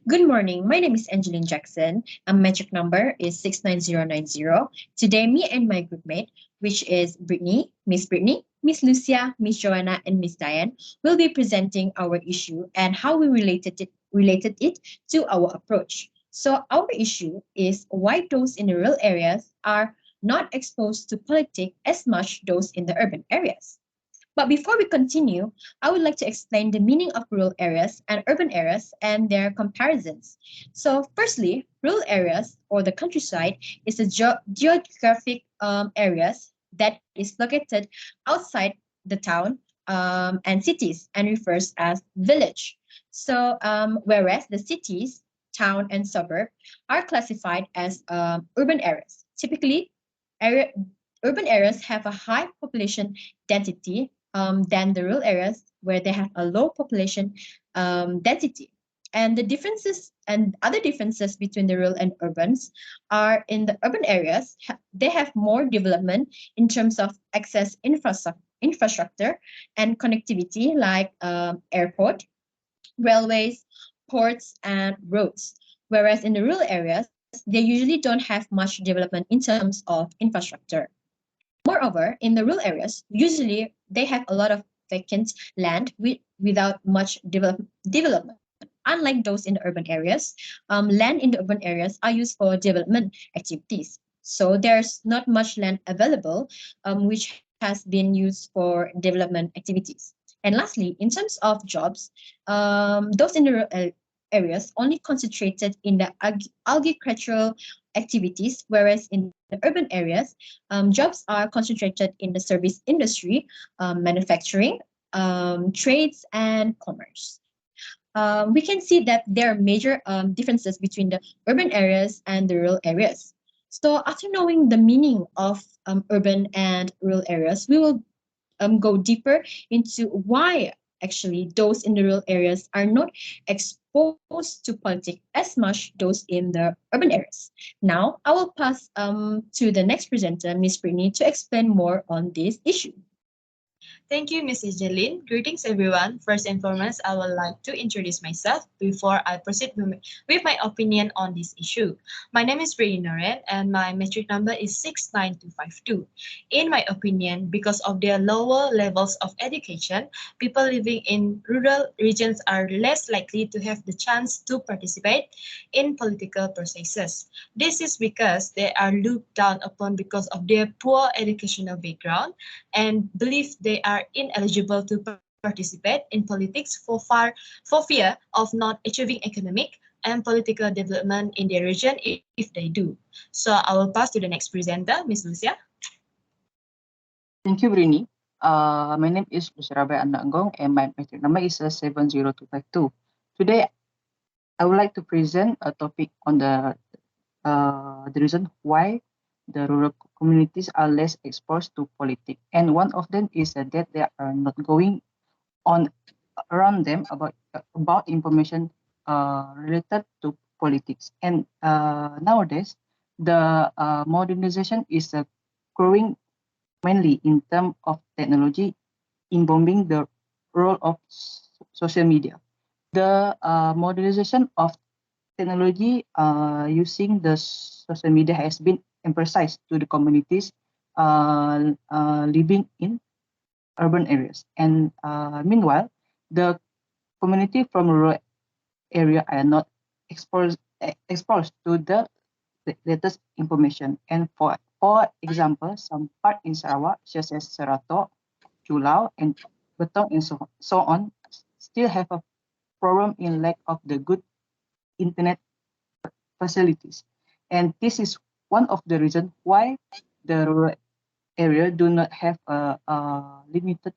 Good morning. My name is Angeline Jackson. Metric number is 69090. Today, me and my group mate, which is Brittany, Miss Lucia, Miss Joanna, and Miss Diane, will be presenting our issue and how we related it to our approach. So our issue is why those in the rural areas are not exposed to politics as much those in the urban areas. But before we continue, I would like to explain the meaning of rural areas and urban areas and their comparisons. So, firstly, rural areas or the countryside is the geographic areas that is located outside the town and cities and refers as village. So, whereas the cities, town, and suburb are classified as urban areas. Typically, area, urban areas have a high population density than the rural areas where they have a low population density. And the differences and other differences between the rural and urbans are in the urban areas, they have more development in terms of access infrastructure and connectivity like airport, railways, ports, and roads. Whereas in the rural areas, they usually don't have much development in terms of infrastructure. Moreover, in the rural areas, usually they have a lot of vacant land without much development. Unlike those in the urban areas, land in the urban areas are used for development activities. So there's not much land available, which has been used for development activities. And lastly, in terms of jobs, those in the rural areas only concentrated in the agricultural activities, whereas in the urban areas, jobs are concentrated in the service industry, manufacturing, trades, and commerce. We can see that there are major differences between the urban areas and the rural areas. So, after knowing the meaning of urban and rural areas, we will go deeper into why actually those in the rural areas are not exposed to politics as much those in the urban areas. Now, I will pass to the next presenter, Miss Brittany, to explain more on this issue. Thank you, Mrs. Jeline. Greetings, everyone. First and foremost, I would like to introduce myself before I proceed with my opinion on this issue. My name is Brittany Noren, and my metric number is 69252. In my opinion, because of their lower levels of education, people living in rural regions are less likely to have the chance to participate in political processes. This is because they are looked down upon because of their poor educational background and believe they are ineligible to participate in politics for fear of not achieving economic and political development in their region if they do. So I will pass to the next presenter, Ms. Lucia. Thank you, Brini. My name is Lucia Andanggong and my metric number is 70252. Today, I would like to present a topic on the reason why the rural communities are less exposed to politics. And one of them is that they are not going on around them about information related to politics. And nowadays, the modernization is growing mainly in terms of technology, involving the role of social media. The modernization of technology using the social media has been emphasized to the communities living in urban areas. And meanwhile, the community from rural area are not exposed to the latest information. And for example, some part in Sarawak, such as Serato, Chulau, and Betong, and so on, still have a problem in lack of the good internet facilities. And this is one of the reasons why the rural area do not have a limited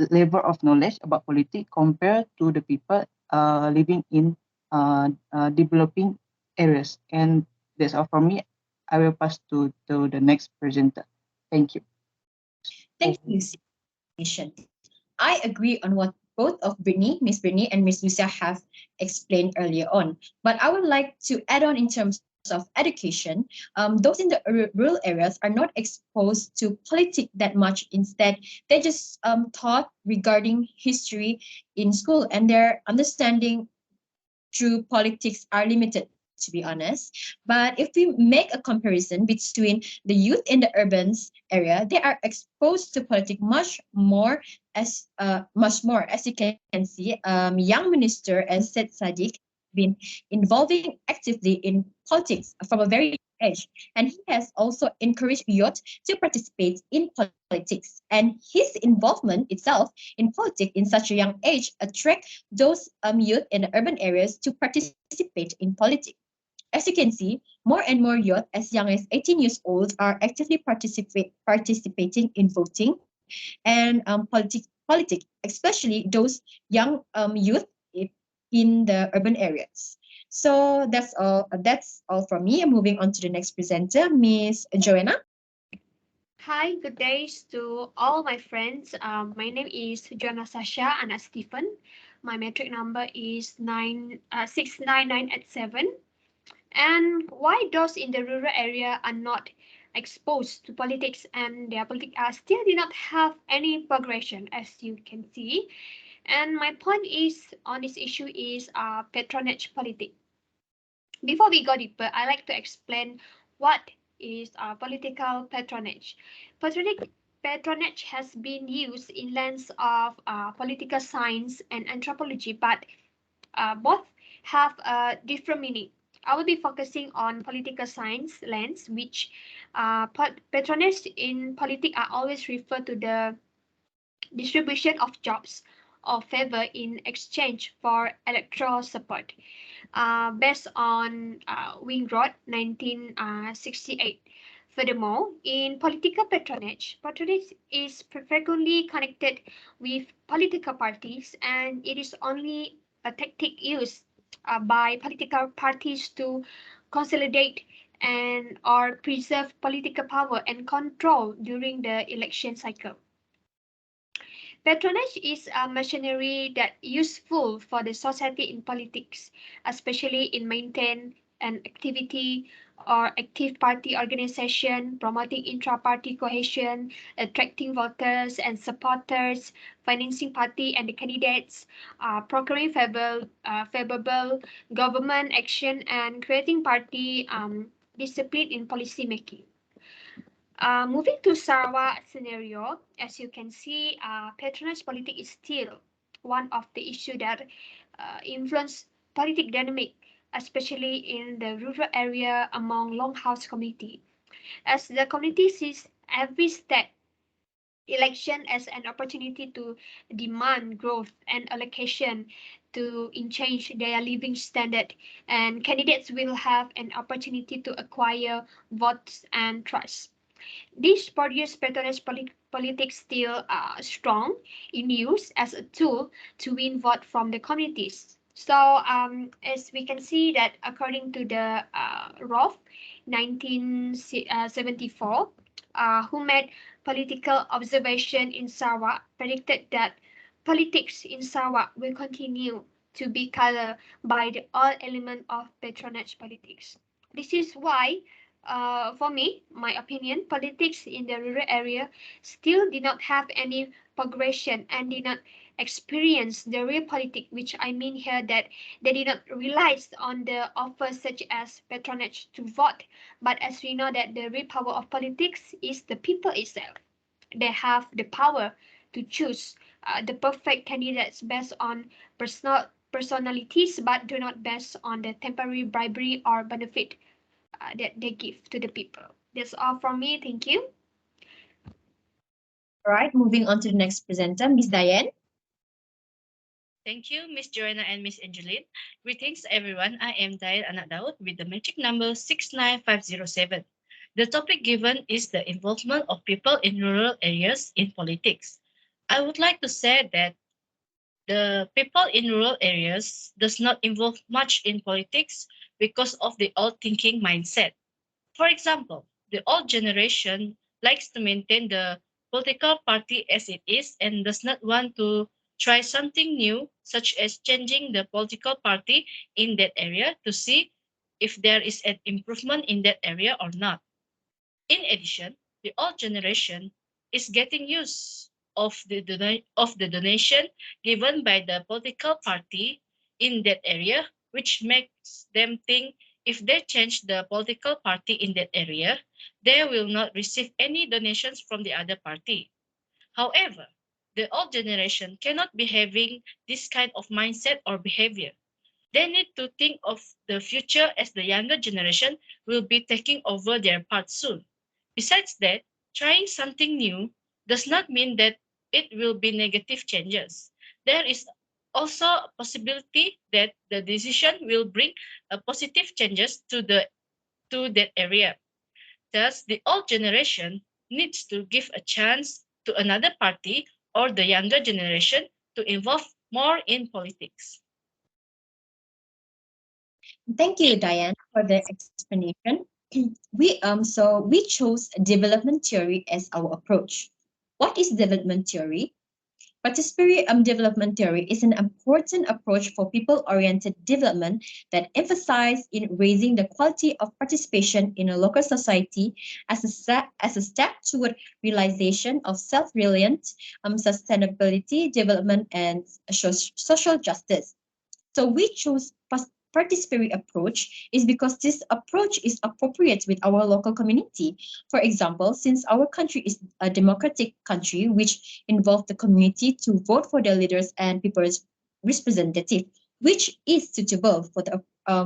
level of knowledge about politics compared to the people living in developing areas. And that's all from me. I will pass to the next presenter. Thank you. Thank you, Lucia. I agree on what both of Miss Brittany, and Miss Lucia have explained earlier on. But I would like to add on in terms of education. Those in the rural areas are not exposed to politics that much. Instead, they just taught regarding history in school, and their understanding through politics are limited, to be honest. But if we make a comparison between the youth in the urban area, they are exposed to politics much more. As you can see, young minister as said Sadiq been involving actively in politics from a very young age, and he has also encouraged youth to participate in politics. And his involvement itself in politics in such a young age attract those youth in the urban areas to participate in politics. As you can see, more and more youth as young as 18 years old are actively participating in voting and politics, especially those young youth in the urban areas. So that's all. That's all from me. Moving on to the next presenter, Miss Joanna. Hi, good days to all my friends. My name is Joanna Sasha Anna Stephen. My metric number is 69987. And why those in the rural area are not exposed to politics and their politics are still did not have any progression, as you can see. And my point is on this issue is patronage politics. Before we go deeper, I like to explain what is political patronage. Patronage has been used in lens of political science and anthropology, but both have a different meaning. I will be focusing on political science lens, which patronage in politics are always referred to the distribution of jobs or favor in exchange for electoral support, based on Wingrod 1968. Furthermore, in political patronage is frequently connected with political parties, and it is only a tactic used by political parties to consolidate and or preserve political power and control during the election cycle. Patronage is a machinery that useful for the society in politics, especially in maintain an activity or active party organization, promoting intra-party cohesion, attracting voters and supporters, financing party and the candidates, procuring favorable government action, and creating party discipline in policy making. Moving to Sarawak scenario, as you can see, patronage politics is still one of the issues that influence politic dynamic, especially in the rural area among longhouse community. As the community sees every step election as an opportunity to demand growth and allocation to change their living standard, and candidates will have an opportunity to acquire votes and trust. This produce patronage politics still strong in use as a tool to win vote from the communities. So as we can see that according to the ROF 1974, who made political observation in Sarawak, predicted that politics in Sarawak will continue to be colored by the all element of patronage politics. This is why for me, my opinion, politics in the rural area still did not have any progression and did not experience the real politics, which I mean here that they did not rely on the offers such as patronage to vote. But as we know that the real power of politics is the people itself. They have the power to choose the perfect candidates based on personalities, but do not based on the temporary bribery or benefit that they give to the people. That's all from me. Thank you. All right, moving on to the next presenter, Miss Diane. Thank you, Miss Joanna and Miss Angeline. Greetings, everyone. I am Diane Anak Daud with the metric number 69507. The topic given is the involvement of people in rural areas in politics. I would like to say that the people in rural areas does not involve much in politics because of the old thinking mindset. For example, the old generation likes to maintain the political party as it is and does not want to try something new, such as changing the political party in that area to see if there is an improvement in that area or not. In addition, the old generation is getting use of the donation given by the political party in that area which makes them think if they change the political party in that area, they will not receive any donations from the other party. However, the old generation cannot be having this kind of mindset or behavior. They need to think of the future as the younger generation will be taking over their part soon. Besides that, trying something new does not mean that it will be negative changes. There is also a possibility that the decision will bring a positive changes to that area. Thus, the old generation needs to give a chance to another party or the younger generation to involve more in politics. Thank you, Diane, for the explanation. We chose development theory as our approach. What is development theory? Participatory development theory is an important approach for people-oriented development that emphasizes in raising the quality of participation in a local society as a step toward realization of self-reliant sustainability, development, and social justice. So we chose participatory approach is because this approach is appropriate with our local community. For example, since our country is a democratic country which involves the community to vote for their leaders and people's representative, which is suitable for the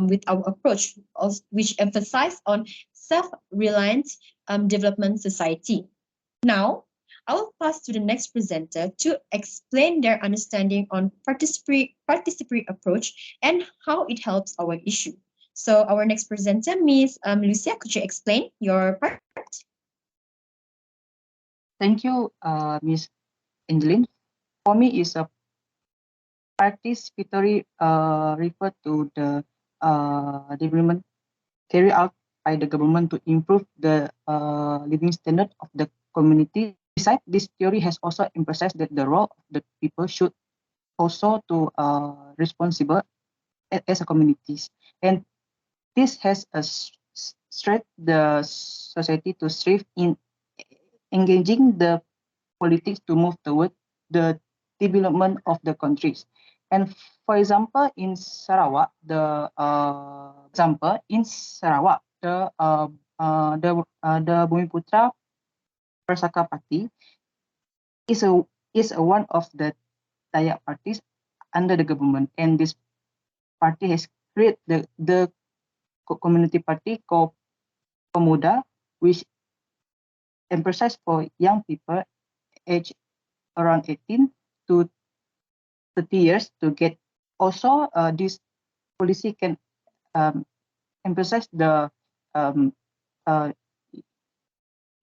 with our approach of which emphasize on self-reliant development society. Now, I will pass to the next presenter to explain their understanding on participatory approach and how it helps our issue. So our next presenter, Ms. Lucia, could you explain your part? Thank you, Ms. Angeline. For me, is a participatory refer to the development carried out by the government to improve the living standard of the community. Besides, this theory has also emphasized that the role of the people should also to responsible as a communities, and this has a strength the society to strive in engaging the politics to move toward the development of the countries. And for example, in Sarawak, the Bumiputra Persaka Party is one of the Dayak parties under the government, and this party has created the community party called Pemuda, which emphasizes for young people aged around 18 to 30 years to get. Also, this policy can emphasize the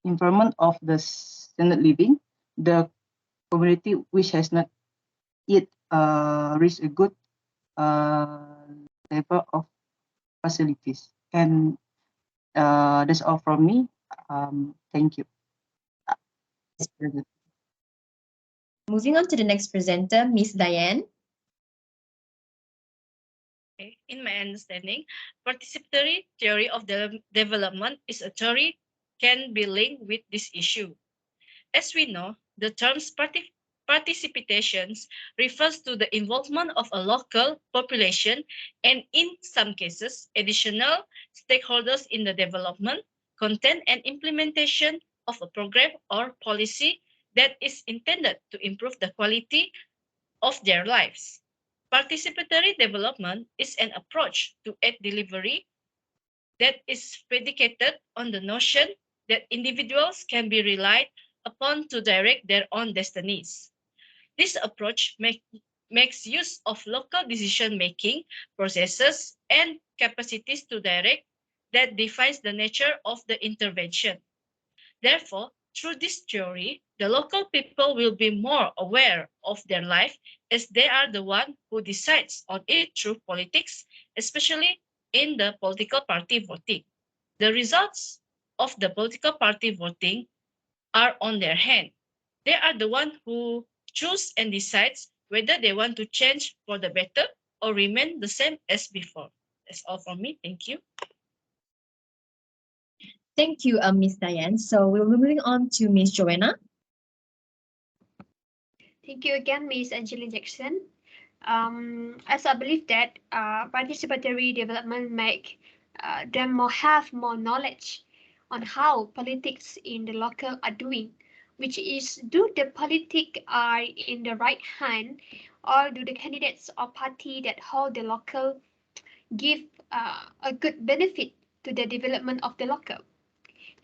improvement of the standard living, the community which has not yet reached a good level of facilities. And that's all from me. Thank you. Moving on to the next presenter, Ms. Diane. Okay. In my understanding, participatory theory of development is a theory can be linked with this issue. As we know, the terms participations refers to the involvement of a local population and in some cases, additional stakeholders in the development, content and implementation of a program or policy that is intended to improve the quality of their lives. Participatory development is an approach to aid delivery that is predicated on the notion that individuals can be relied upon to direct their own destinies. This approach makes use of local decision-making processes and capacities to direct that defines the nature of the intervention. Therefore, through this theory, the local people will be more aware of their life as they are the one who decides on it through politics, especially in the political party voting. The results of the political party voting are on their hand. They are the one who choose and decides whether they want to change for the better or remain the same as before. That's all from me. Thank you. Thank you, Ms. Diane. So we'll be moving on to Ms. Joanna. Thank you again, Ms. Angeline Jackson. As I believe that participatory development make them have more knowledge on how politics in the local are doing, which is do the politic are in the right hand, or do the candidates or party that hold the local give a good benefit to the development of the local.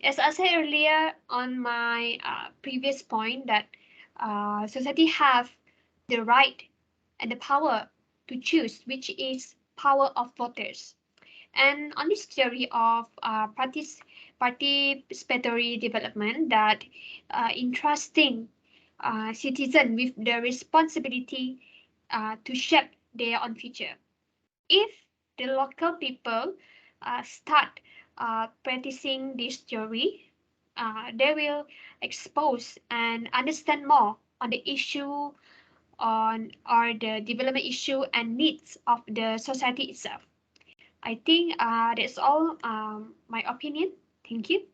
As I said earlier on my previous point that society have the right and the power to choose, which is power of voters. And on this theory of participatory development that entrusting citizen with the responsibility to shape their own future. If the local people start practicing this theory, they will expose and understand more on the issue on or the development issue and needs of the society itself. I think that's all my opinion. Thank you.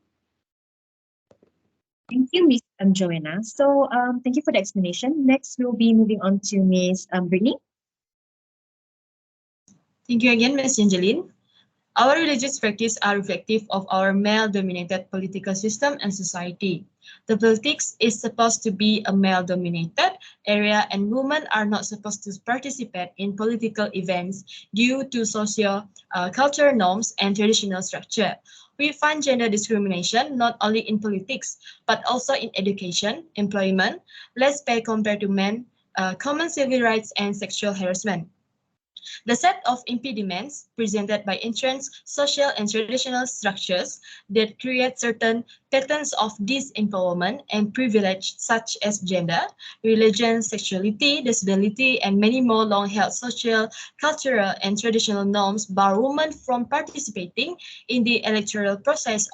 Thank you, Miss Joanna. So thank you for the explanation. Next, we'll be moving on to Miss Brittany. Thank you again, Ms. Angeline. Our religious practices are reflective of our male-dominated political system and society. The politics is supposed to be a male-dominated area, and women are not supposed to participate in political events due to socio-cultural norms and traditional structure. We find gender discrimination not only in politics, but also in education, employment, less pay compared to men, common civil rights, and sexual harassment. The set of impediments presented by entrenched social and traditional structures that create certain patterns of disempowerment and privilege such as gender, religion, sexuality, disability, and many more long-held social, cultural, and traditional norms bar women from participating in the electoral process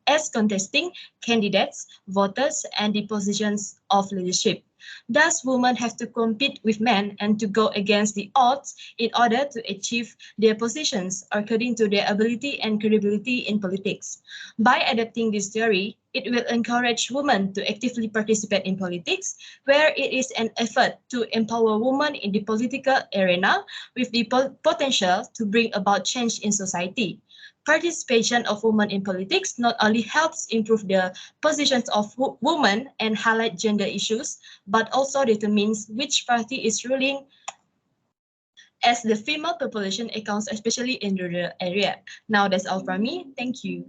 as contesting candidates, voters, and the positions of leadership. Thus, women have to compete with men and to go against the odds in order to achieve their positions according to their ability and credibility in politics. By adopting this theory, it will encourage women to actively participate in politics, where it is an effort to empower women in the political arena with the potential to bring about change in society. Participation of women in politics not only helps improve the positions of women and highlight gender issues, but also determines which party is ruling as the female population accounts, especially in rural area. Now that's all from me. Thank you.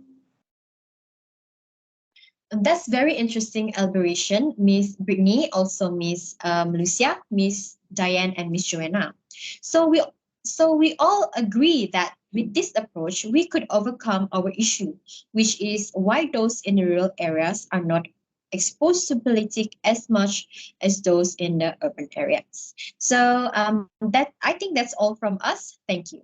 That's very interesting elaboration, Miss Brittany, also Miss Lucia, Miss Diane, and Miss Joanna. So we all agree that with this approach, we could overcome our issue, which is why those in the rural areas are not exposed to politics as much as those in the urban areas. So that I think that's all from us. Thank you.